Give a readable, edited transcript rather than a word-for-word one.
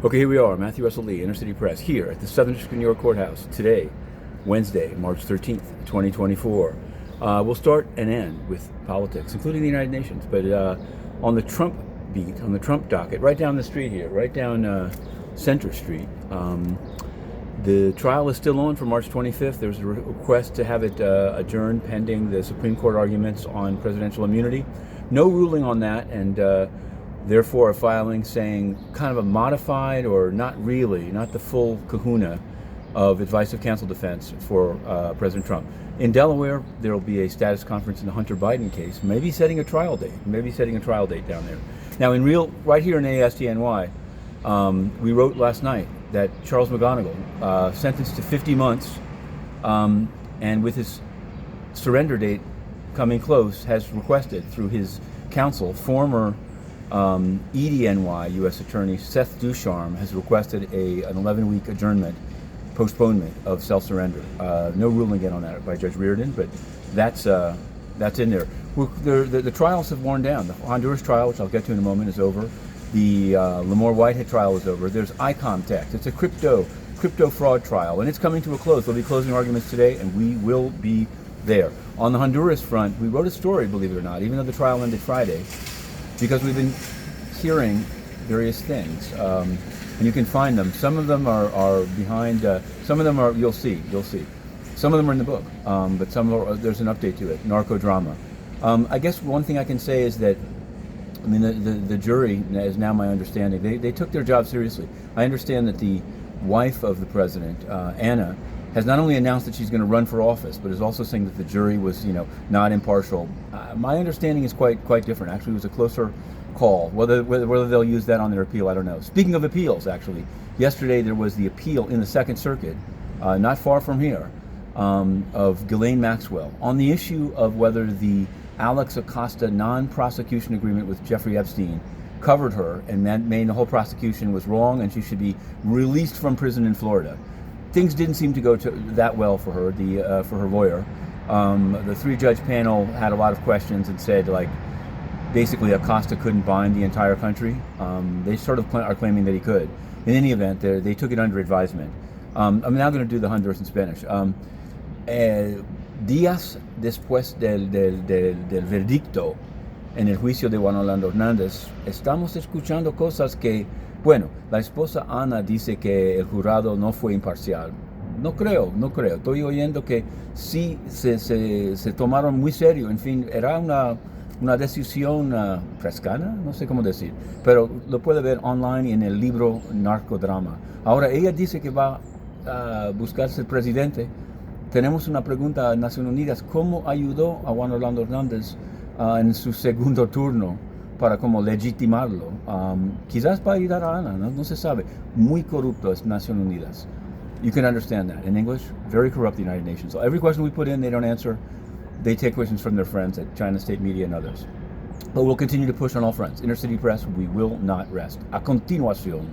Okay, here we are, Matthew Russell Lee, Inner City Press, here at the Southern District of New York Courthouse today, Wednesday, March 13th, 2024. We'll start and end with politics, including the United Nations, but on the Trump beat, on the Trump docket, right down the street here, right down Center Street. The trial is still on for March 25th. There's a request to have it adjourned pending the Supreme Court arguments on presidential immunity. No ruling on that, and therefore a filing saying kind of a modified or not the full kahuna of advice of counsel defense for President Trump. In Delaware, there will be a status conference in the Hunter Biden case, maybe setting a trial date down there. Now, right here in ASTNY, we wrote last night that Charles McGonigal, sentenced to 50 months, and with his surrender date coming close, has requested through his counsel, former EDNY U.S. Attorney Seth Ducharme, has requested an 11-week postponement of self-surrender. No ruling yet on that by Judge Reardon, but that's in there. The trials have worn down. The Honduras trial, which I'll get to in a moment, is over. The Lamar Whitehead trial is over. There's ICOM it's a crypto fraud trial, and it's coming to a close. There'll be closing arguments today, and we will be there. On the Honduras front, we wrote a story, believe it or not, even though the trial ended Friday, because we've been hearing various things, and you can find them. Some of them are behind. Some of them are you'll see. Some of them are in the book, but there's an update to it. Narco drama. I guess one thing I can say is that, I mean, the jury is now my understanding. They took their job seriously. I understand that the wife of the president, Ana, has not only announced that she's going to run for office, but is also saying that the jury was, not impartial. My understanding is quite different. Actually, it was a closer call. Whether they'll use that on their appeal, I don't know. Speaking of appeals, actually, yesterday there was the appeal in the Second Circuit, not far from here, of Ghislaine Maxwell on the issue of whether the Alex Acosta non-prosecution agreement with Jeffrey Epstein covered her and made the whole prosecution was wrong and she should be released from prison in Florida. Things didn't seem to go that well for her, for her lawyer. The three-judge panel had a lot of questions and said, basically Acosta couldn't bind the entire country. They sort of are claiming that he could. In any event, they took it under advisement. I'm now going to do the Honduras in Spanish. Días después del verdicto en el juicio de Juan Orlando Hernández, estamos escuchando cosas que, la esposa Ana dice que el jurado no fue imparcial. No creo. Estoy oyendo que sí se tomaron muy serio. En fin, era una decisión frescana, no sé cómo decir, pero lo puede ver online en el libro Narcodrama. Ahora, ella dice que va a buscar ser presidente. Tenemos una pregunta a Naciones Unidas: ¿cómo ayudó a Juan Orlando Hernández en su segundo turno para como legitimarlo? Quizás para ayudar a Ana, no se sabe. Muy corrupto es Naciones Unidas. You can understand that. In English, very corrupt the United Nations. So every question we put in, they don't answer. They take questions from their friends at China State Media and others. But we'll continue to push on all fronts. Inner City Press, we will not rest. A continuación.